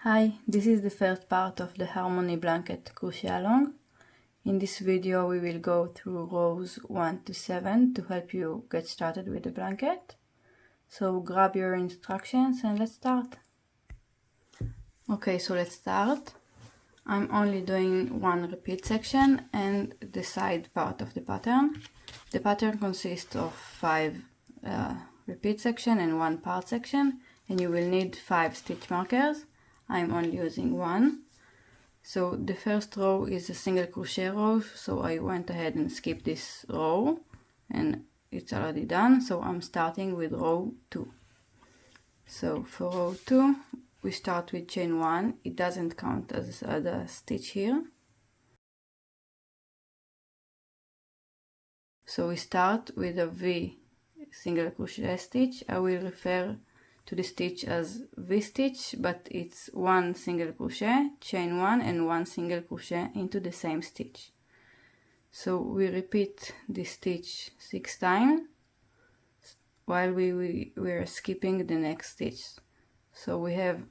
Hi, this is the first part of the Harmony Blanket crochet-along. In this video we will go through rows 1 to 7 to help you get started with the blanket. So grab your instructions and let's start. Okay, so let's start. I'm only doing one repeat section and the side part of the pattern. The pattern consists of 5 repeat section and 1 part section, and you will need 5 stitch markers. I'm only using 1. So the first row is a single crochet row, so I went ahead and skipped this row and it's already done, so I'm starting with row 2. So for row 2 we start with chain 1. It doesn't count as a stitch here. So we start with a V single crochet stitch. I will refer to the stitch as V stitch, but it's 1 single crochet, chain 1 and 1 single crochet into the same stitch. So we repeat this stitch 6 times while we're skipping the next stitch. So we have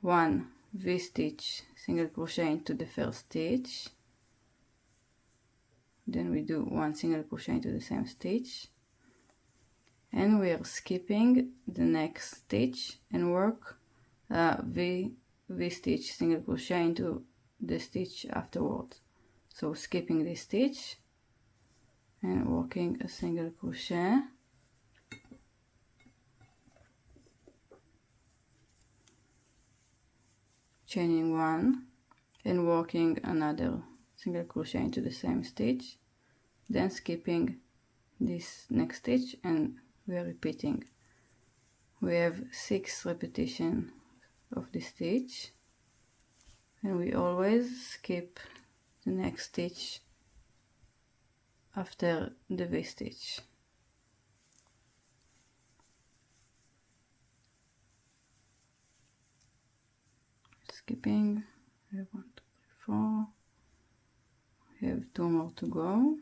1 V stitch single crochet into the first stitch, then we do 1 single crochet into the same stitch, and we are skipping the next stitch and work V stitch single crochet into the stitch afterwards. So skipping this stitch and working a single crochet, chaining 1 and working another single crochet into the same stitch, then skipping this next stitch, and we are repeating. We have 6 repetitions of the stitch, and we always skip the next stitch after the V stitch. Skipping, we have 1, 2, 3, 4. We have 2 more to go.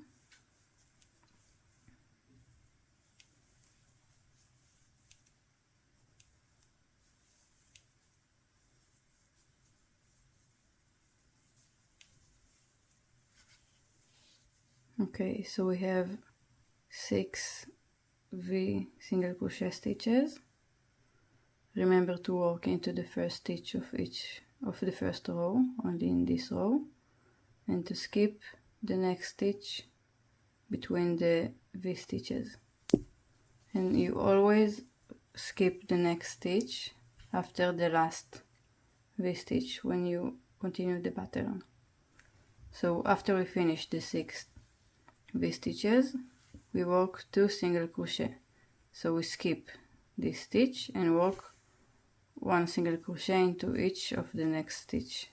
Okay, so we have 6 V single crochet stitches. Remember to work into the first stitch of each of the first row, only in this row, and to skip the next stitch between the V stitches. And you always skip the next stitch after the last V stitch when you continue the pattern. So after we finish the 6 V stitches, we work 2 single crochet. So we skip this stitch and work 1 single crochet into each of the next stitch.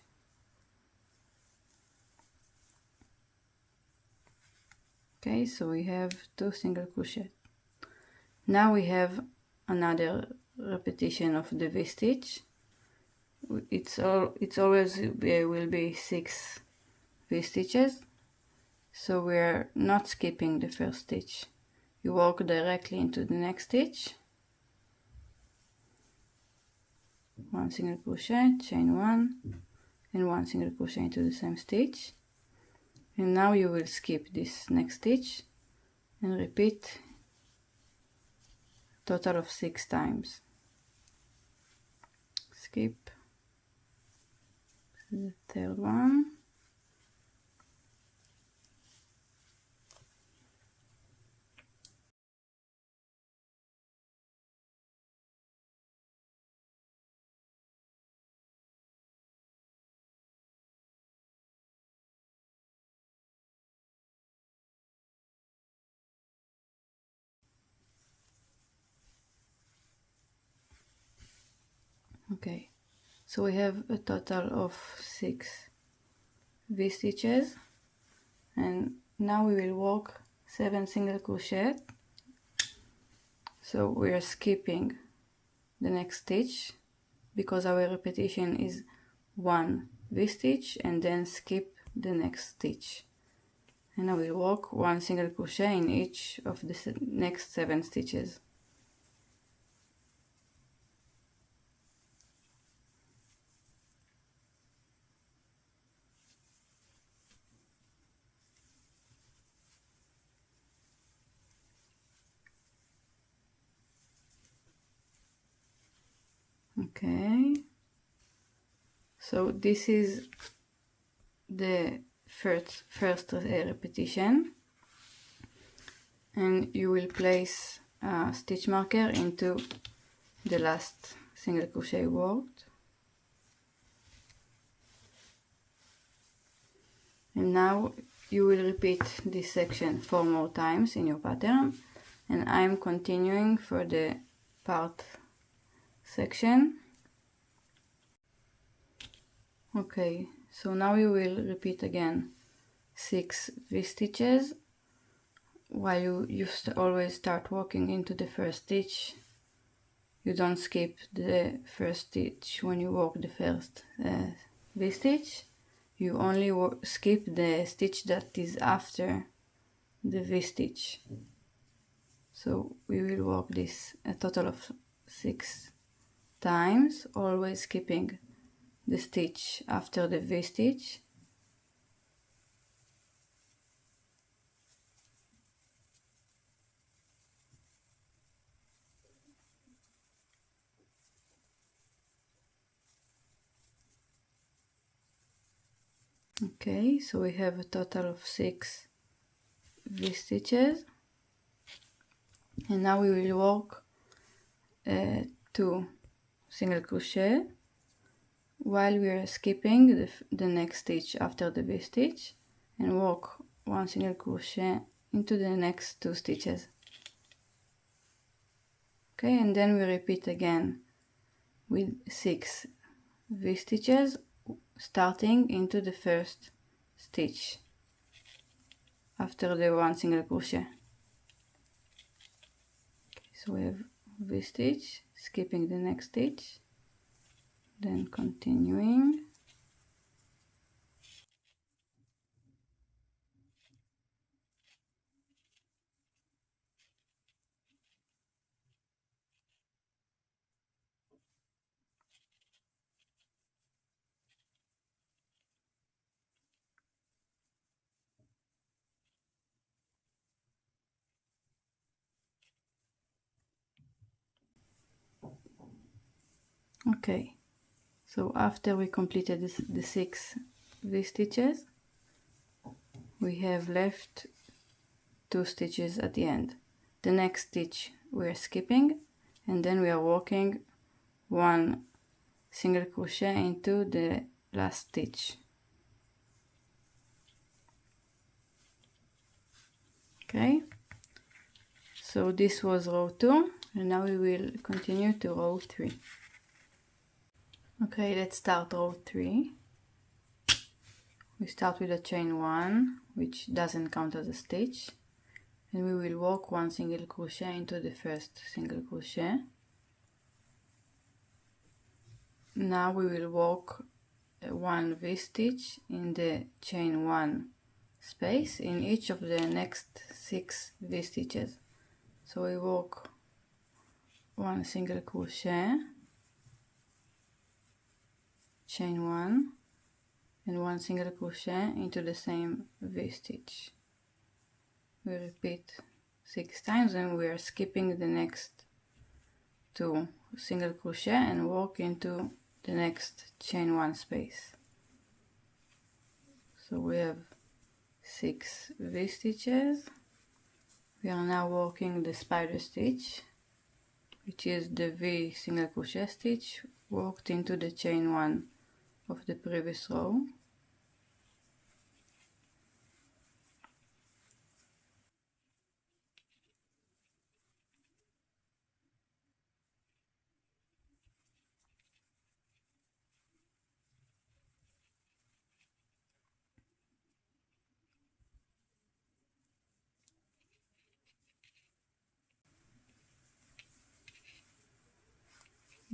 Okay, so we have 2 single crochet. Now we have another repetition of the V stitch. It's always will be 6 V stitches. So we're not skipping the first stitch. You work directly into the next stitch, 1 single crochet, chain 1 and 1 single crochet into the same stitch, and now you will skip this next stitch and repeat a total of 6 times. Skip the third one, okay, so we have a total of 6 V stitches, and now we will work 7 single crochet. So we are skipping the next stitch because our repetition is 1 V stitch and then skip the next stitch, and I will work 1 single crochet in each of the next 7 stitches. Okay, so this is the first repetition, and you will place a stitch marker into the last single crochet worked. And now you will repeat this section 4 more times in your pattern, and I'm continuing for the part section. Okay, so now you will repeat again 6 V-stitches. While you always start working into the first stitch, you don't skip the first stitch when you work the first V-stitch. You only skip the stitch that is after the V-stitch. So we will work this a total of 6 times, always skipping the stitch after the V-stitch. Okay, so we have a total of 6 V-stitches, and now we will work 2 single crochet while we are skipping the next stitch after the V-stitch, and work 1 single crochet into the next 2 stitches. Okay, and then we repeat again with 6 V-stitches starting into the first stitch after the 1 single crochet. Okay, so we have V-stitch, skipping the next stitch, then continuing. Okay, so after we completed the 6 V-stitches, we have left 2 stitches at the end. The next stitch we are skipping, and then we are working 1 single crochet into the last stitch. Okay, so this was row 2, and now we will continue to row 3. Okay, let's start row 3. We start with a chain 1, which doesn't count as a stitch, and we will work 1 single crochet into the first single crochet. Now we will work 1 V-stitch in the chain 1 space in each of the next 6 V-stitches. So we work 1 single crochet, chain 1, and 1 single crochet into the same V-stitch. We repeat 6 times, and we are skipping the next 2 single crochet and work into the next chain 1 space. So we have 6 V-stitches. We are now working the spider stitch, which is the V single crochet stitch worked into the chain 1 of the previous row.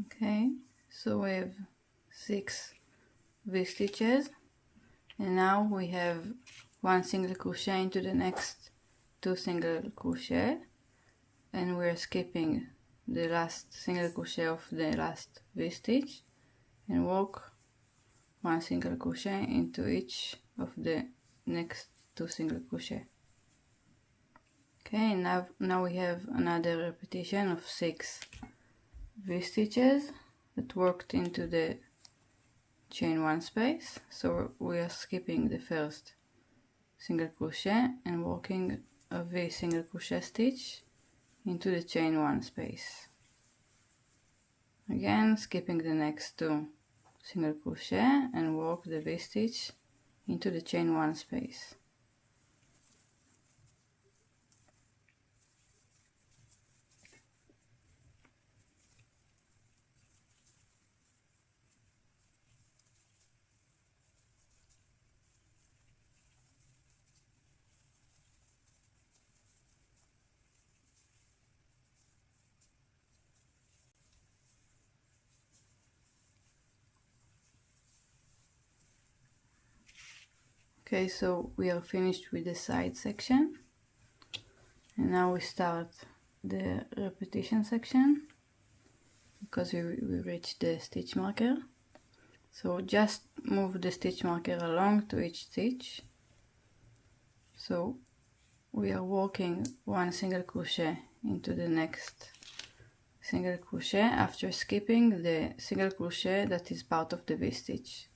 Okay, so we have 6 V-stitches, and now we have 1 single crochet into the next 2 single crochet, and we're skipping the last single crochet of the last V-stitch and work 1 single crochet into each of the next 2 single crochet. Okay, now we have another repetition of 6 V-stitches, that worked into the chain 1 space. So we are skipping the first single crochet and working a V single crochet stitch into the chain 1 space. Again, skipping the next 2 single crochet and work the V stitch into the chain 1 space. Okay, so we are finished with the side section, and now we start the repetition section because we reached the stitch marker. So just move the stitch marker along to each stitch. So we are working 1 single crochet into the next single crochet after skipping the single crochet that is part of the V stitch.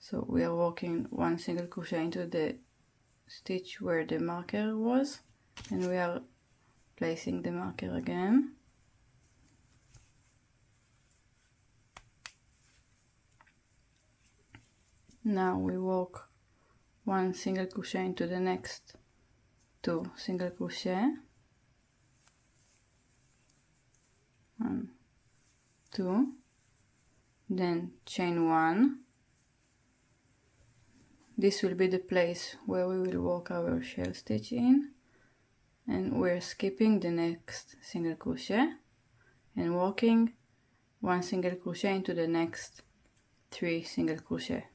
So we are working 1 single crochet into the stitch where the marker was, and we are placing the marker again. Now we work 1 single crochet into the next 2 single crochet, 1, 2, then chain 1. This will be the place where we will work our shell stitch in, and we're skipping the next single crochet and working 1 single crochet into the next 3 single crochet.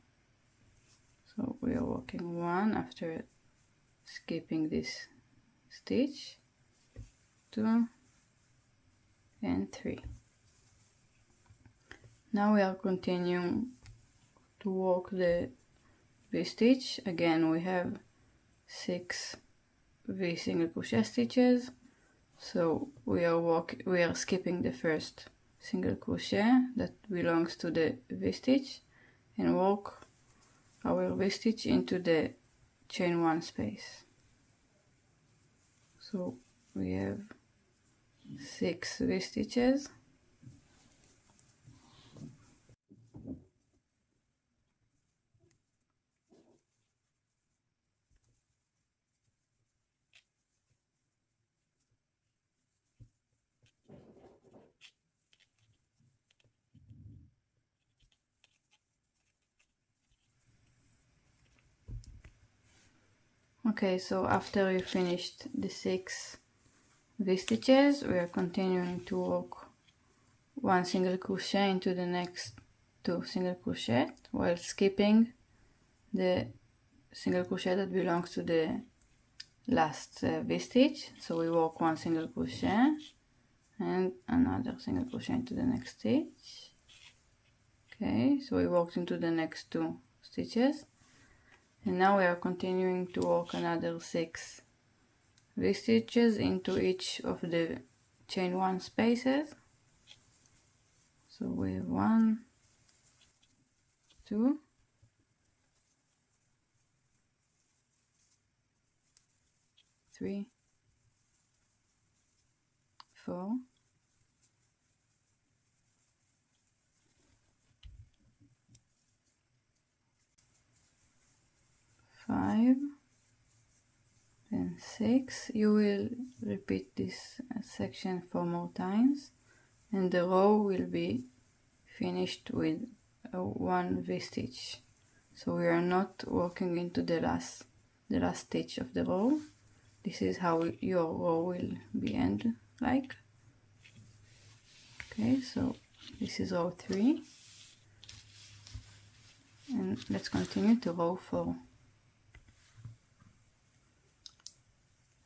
So we are working 1 after skipping this stitch, 2 and 3. Now we are continuing to work the V stitch. Again, we have 6 V single crochet stitches, so we are skipping the first single crochet that belongs to the V stitch and work our V stitch into the chain 1 space. So we have 6 V stitches. Okay, so after we finished the 6 V stitches, we are continuing to work 1 single crochet into the next 2 single crochet while skipping the single crochet that belongs to the last V stitch. So we work 1 single crochet and another single crochet into the next stitch. Okay, so we worked into the next 2 stitches, and now we are continuing to work another 6 V stitches into each of the chain 1 spaces. So we have 1, 2, 3, 4, 5, and 6. You will repeat this section 4 more times, and the row will be finished with 1 V stitch. So we are not working into the last stitch of the row. This is how your row will be end like. Okay, so this is row 3, and let's continue to row 4.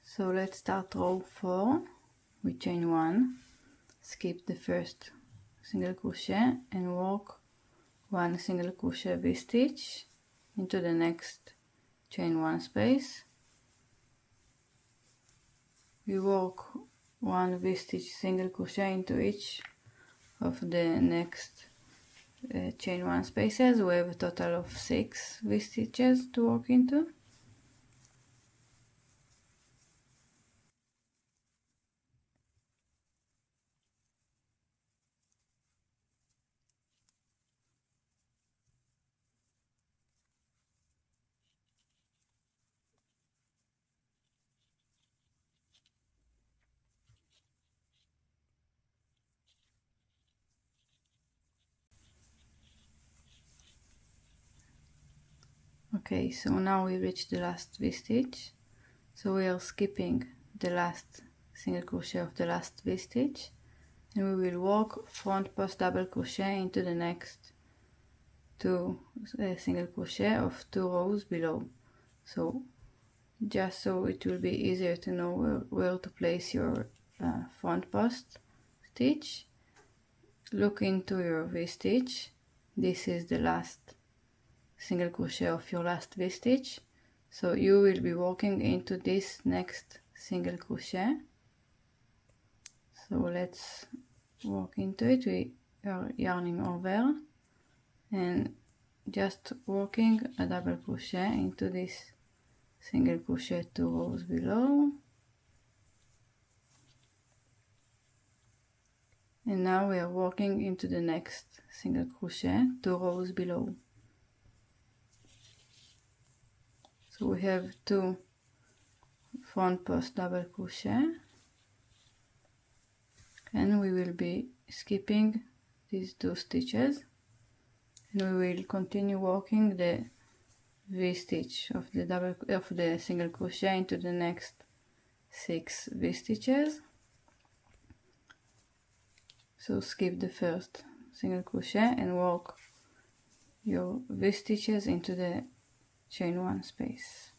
So let's start row 4 with chain 1, skip the first single crochet and work 1 single crochet V stitch into the next chain 1 space. We work 1 V stitch single crochet into each of the next chain 1 spaces. We have a total of 6 V-stitches to work into. Okay, so now we reached the last V-stitch. So we are skipping the last single crochet of the last V-stitch, and we will work front post double crochet into the next 2 single crochet of 2 rows below. So just so it will be easier to know where to place your front post stitch, look into your V-stitch. This is the last single crochet of your last V-stitch, so you will be working into this next single crochet. So let's work into it. We are yarning over and just working a double crochet into this single crochet 2 rows below. And now we are working into the next single crochet 2 rows below. So we have 2 front post double crochet, and we will be skipping these 2 stitches, and we will continue working the V-stitch of the single crochet into the next 6 V-stitches. So skip the first single crochet and work your V-stitches into the chain 1 space.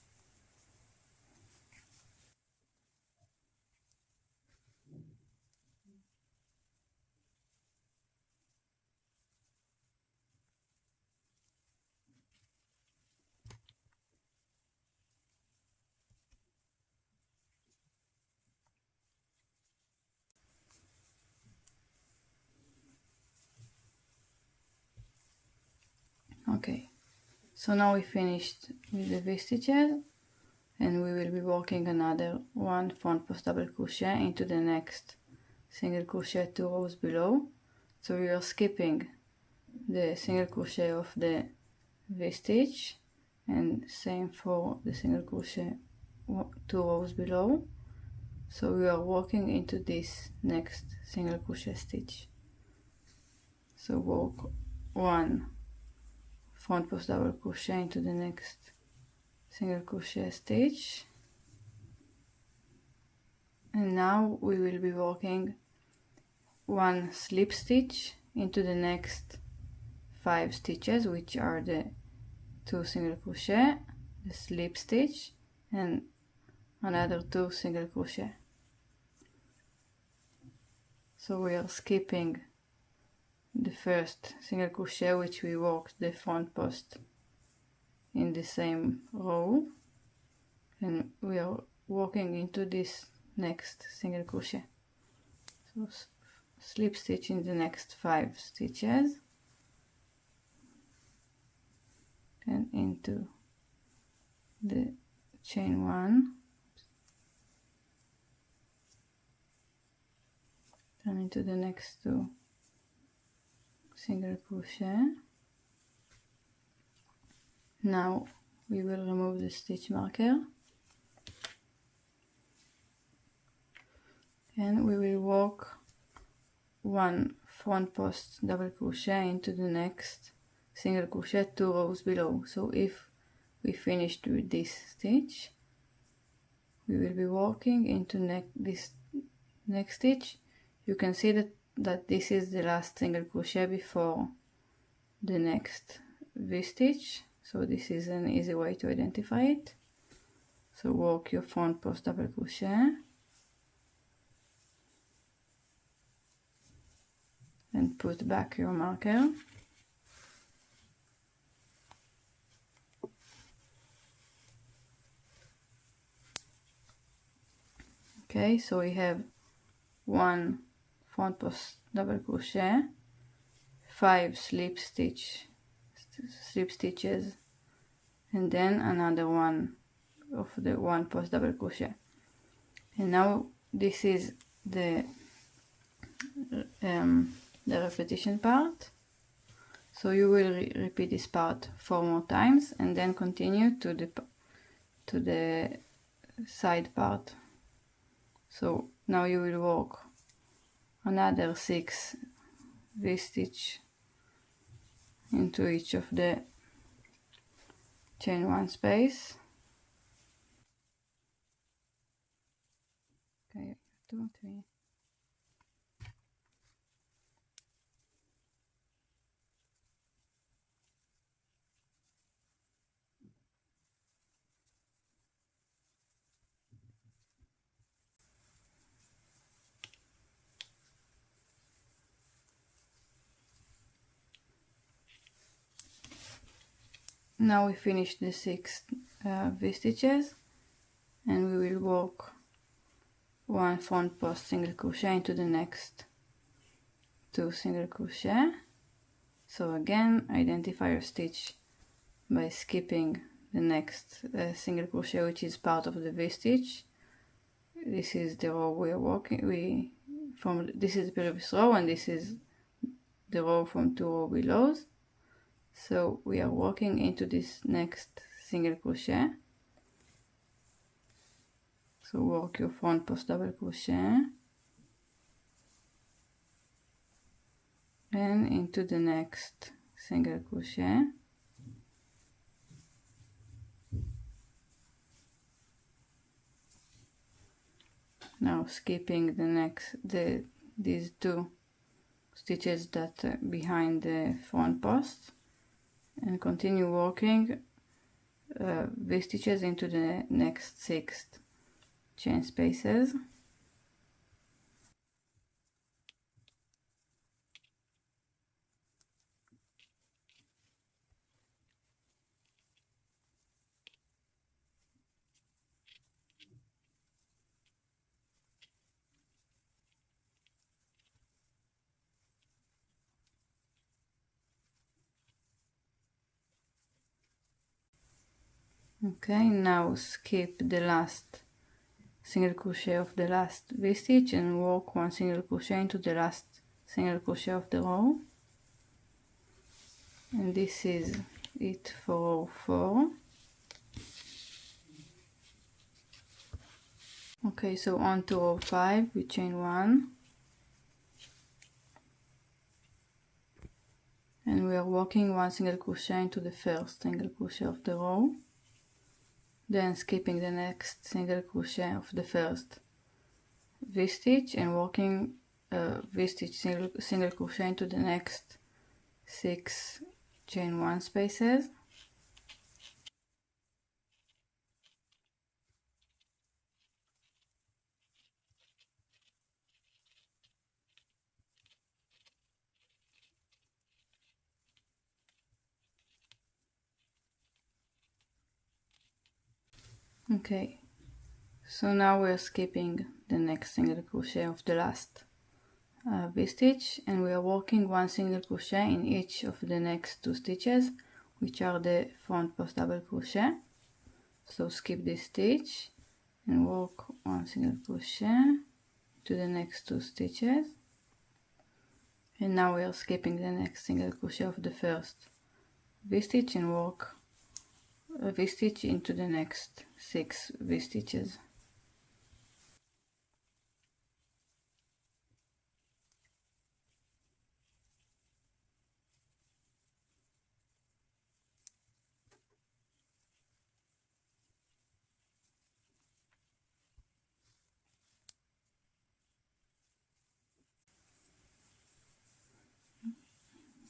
Okay, so now we finished with the V-stitches, and we will be working another 1 front post double crochet into the next single crochet 2 rows below. So we are skipping the single crochet of the V-stitch, and same for the single crochet 2 rows below. So we are working into this next single crochet stitch. So work 1 front post double crochet into the next single crochet stitch, and now we will be working 1 slip stitch into the next 5 stitches, which are the 2 single crochet, the slip stitch, and another 2 single crochet. So we are skipping the first single crochet, which we worked the front post in the same row, and we are working into this next single crochet. So slip stitch in the next 5 stitches and into the chain 1, then into the next 2 single crochet. Now we will remove the stitch marker, and we will work 1 front post double crochet into the next single crochet 2 rows below. So if we finished with this stitch, we will be working into this next stitch. You can see that this is the last single crochet before the next V-stitch, so this is an easy way to identify it. So work your front post double crochet and put back your marker. Okay, so we have 1 front post double crochet, 5 slip stitches, and then another one of the 1 post double crochet. And now this is the repetition part. So you will repeat this part 4 more times and then continue to the side part. So now you will work another 6 V-stitch into each of the chain 1 space. Okay, 2, 3. Now we finish the 6 V-stitches, and we will work 1 front post single crochet into the next 2 single crochet. So again, identify your stitch by skipping the next single crochet, which is part of the V-stitch. This is the row we are working. This is the previous row, and this is the row from 2 rows below. So we are working into this next single crochet. So work your front post double crochet and into the next single crochet. Now skipping these 2 stitches that behind the front post, and continue working V-stitches into the next 6 chain spaces. Okay, now skip the last single crochet of the last V-stitch and work 1 single crochet into the last single crochet of the row. And this is it for row 4. Okay, so on to row 5, we chain 1. And we are working 1 single crochet into the first single crochet of the row. Then skipping the next single crochet of the first V-stitch and working V-stitch single crochet into the next 6 chain 1 spaces. Okay, so now we're skipping the next single crochet of the last V-stitch, and we are working 1 single crochet in each of the next 2 stitches, which are the front post double crochet. So skip this stitch and work 1 single crochet to the next 2 stitches. And now we are skipping the next single crochet of the first V-stitch and work a V-stitch into the next 6 V-stitches.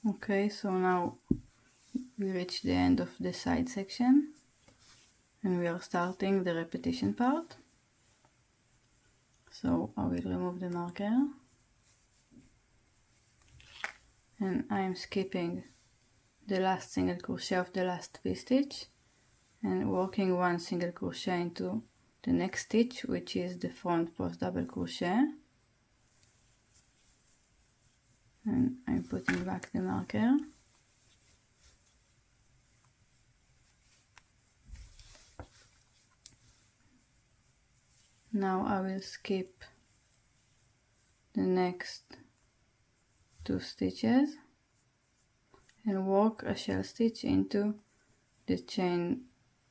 Okay, so now we reach the end of the side section and we are starting the repetition part. So I will remove the marker and I am skipping the last single crochet of the last V-stitch and working 1 single crochet into the next stitch, which is the front post double crochet. and I'm putting back the marker. Now I will skip the next 2 stitches and work a shell stitch into the chain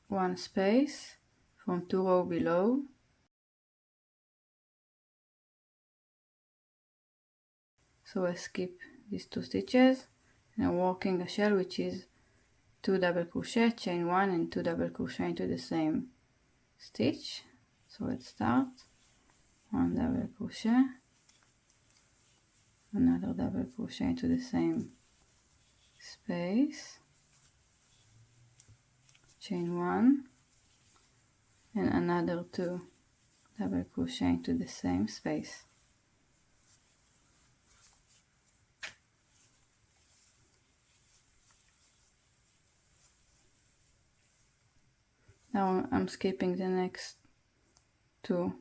1 space from 2 rows below. So I skip these 2 stitches and I'm working a shell which is 2 double crochet, chain 1 and 2 double crochet into the same stitch. So let's start. 1 double crochet, another double crochet into the same space, chain 1 and another 2 double crochet into the same space. Now I'm skipping the next 2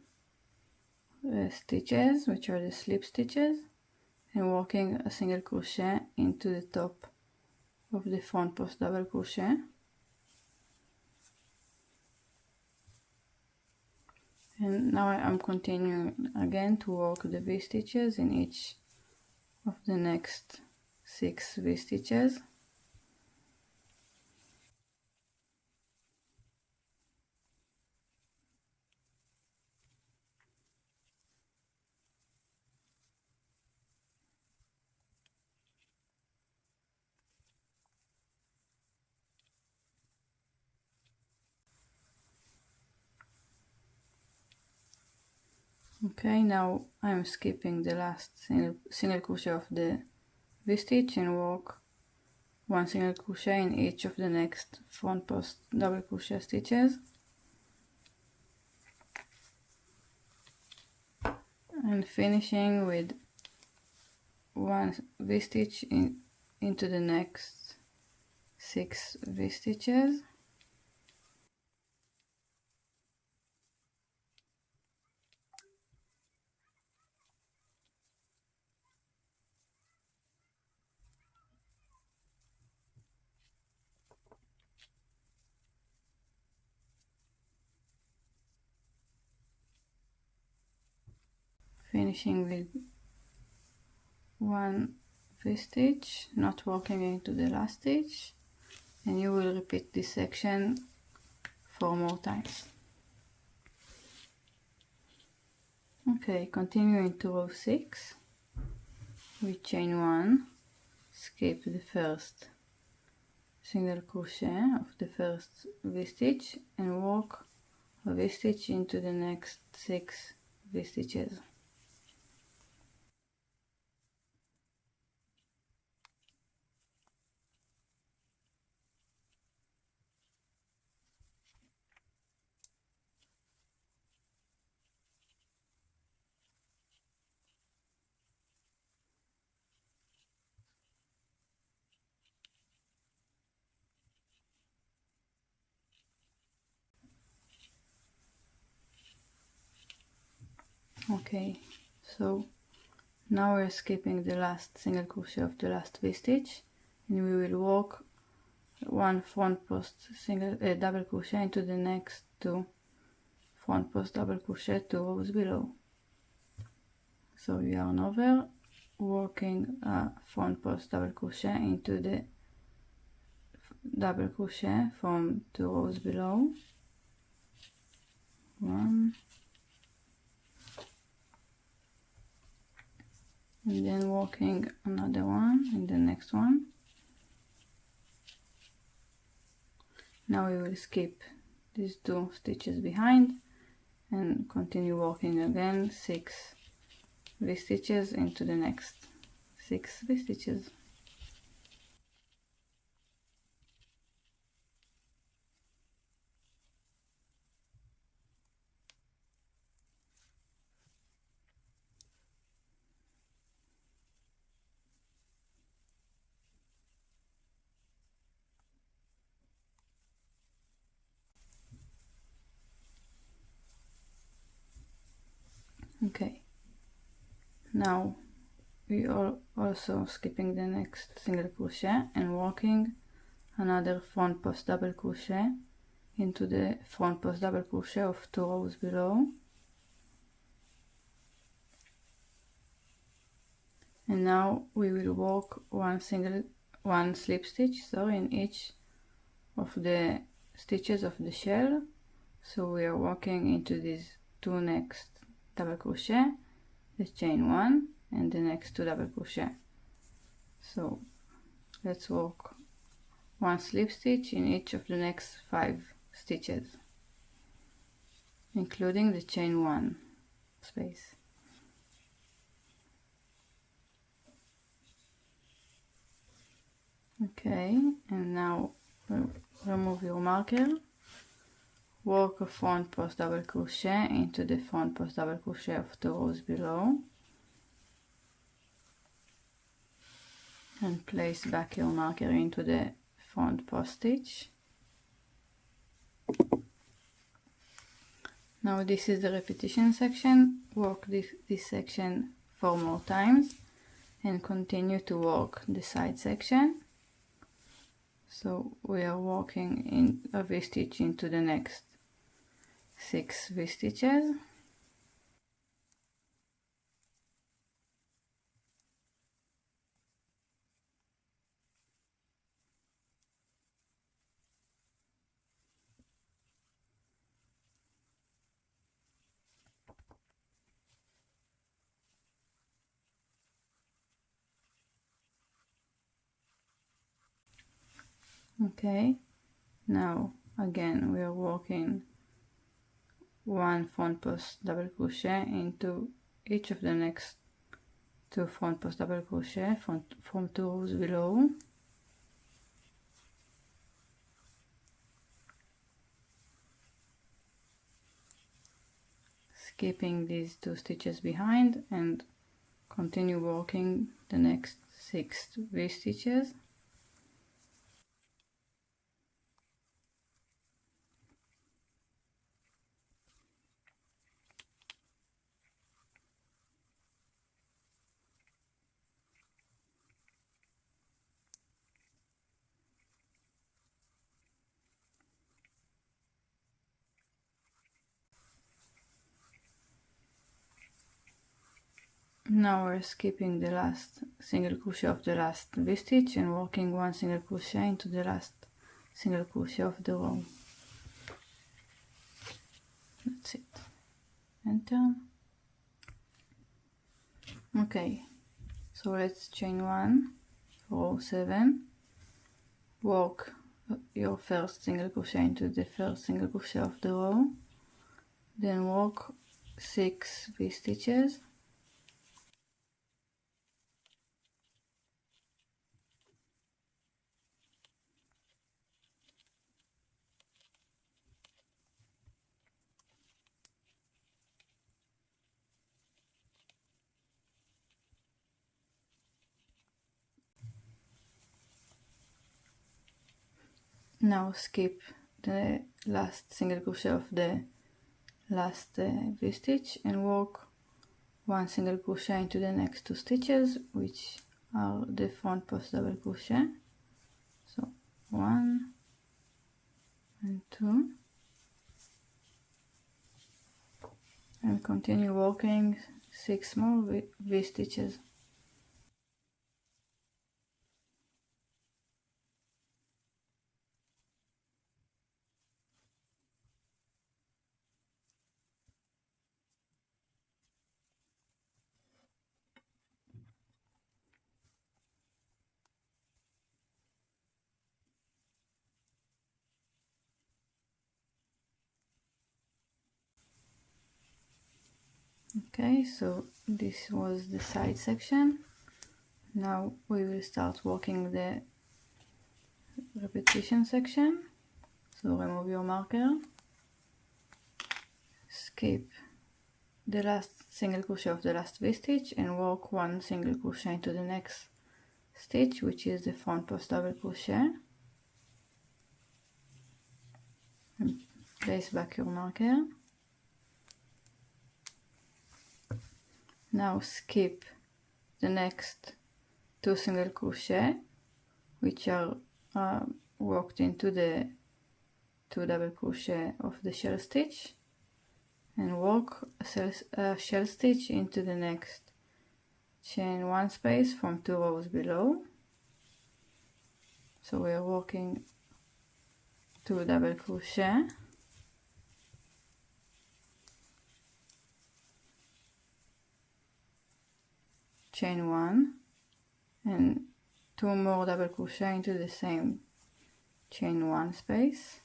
stitches, which are the slip stitches, and working a single crochet into the top of the front post double crochet. And now I'm continuing again to work the V stitches in each of the next 6 V stitches. Okay, now I'm skipping the last single crochet of the V stitch and work 1 single crochet in each of the next front post double crochet stitches, and finishing with 1 V stitch into the next 6 V stitches. Finishing with 1 V-stitch, not working into the last stitch, and you will repeat this section 4 more times. Okay, continue into row 6 with chain 1, skip the first single crochet of the first V-stitch and work a V-stitch into the next 6 V-stitches. Okay, so now we're skipping the last single crochet of the last V-stitch, and we will work 1 front post double crochet into the next 2 front post double crochet 2 rows below. So yarn over, working a front post double crochet into the double crochet from 2 rows below. 1, and then working another one in the next one. Now we will skip these 2 stitches behind and continue working again 6 V-stitches into the next 6 V-stitches. Okay, now we are also skipping the next single crochet and working another front post double crochet into the front post double crochet of 2 rows below. And now we will work one slip stitch in each of the stitches of the shell. So we are working into these 2 next double crochet, the chain 1 and the next 2 double crochet. So let's work one slip stitch in each of the next 5 stitches, including the chain 1 space. Okay, and now remove your marker, work a front post double crochet into the front post double crochet of 2 rows below, and place back your marker into the front post stitch. Now this is the repetition section. Work this section 4 more times and continue to work the side section. So we are working in a V-stitch into the next 6 V-stitches. Okay, now again we are working one front post double crochet into each of the next 2 front post double crochet from 2 rows below. Skipping these 2 stitches behind and continue working the next 6 V-stitches. Now we're skipping the last single crochet of the last V-stitch and working one single crochet into the last single crochet of the row. That's it. Enter. Okay, so let's chain 1 for row 7. Work your first single crochet into the first single crochet of the row. Then work 6 V-stitches. Now skip the last single crochet of the last V-stitch and work one single crochet into the next 2 stitches, which are the front post double crochet. So 1 and 2, and continue working 6 more V-stitches. Okay, so this was the side section. Now we will start working the repetition section. So remove your marker, skip the last single crochet of the last V-stitch and work one single crochet into the next stitch, which is the front post double crochet, and place back your marker. Now skip the next 2 single crochet which are worked into the 2 double crochet of the shell stitch, and work a shell stitch into the next chain 1 space from 2 rows below. So we are working 2 double crochet, chain 1, and 2 more double crochet into the same chain 1 space.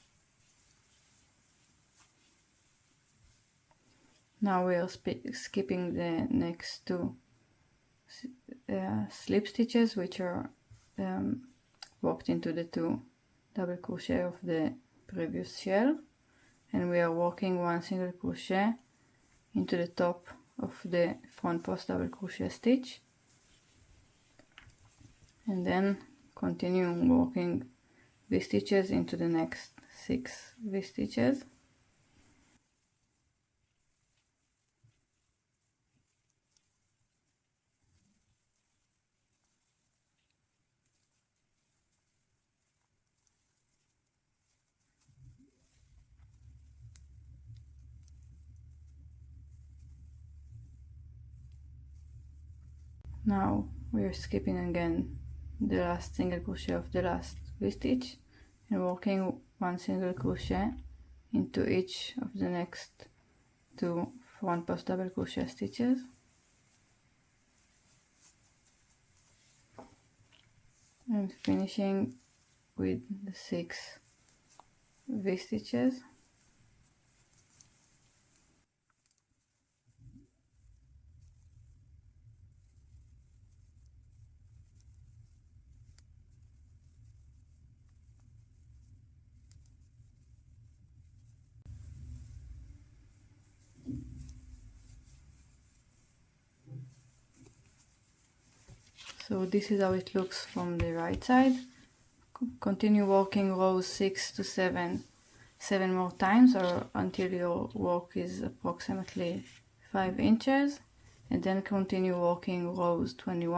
Now we are skipping the next 2 slip stitches which are worked into the 2 double crochet of the previous shell, and we are working 1 single crochet into the top of the front post double crochet stitch, and then continue working V stitches into the next 6 V stitches. Now we are skipping again the last single crochet of the last V stitch and working 1 single crochet into each of the next 2 front post double crochet stitches, and finishing with the 6 V stitches. So this is how it looks from the right side. Continue working rows 6 to 7 more times, or until your work is approximately 5 inches, and then continue working rows 22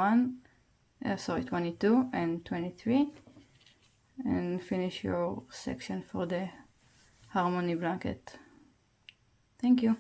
and 23, and finish your section for the harmony blanket. Thank you.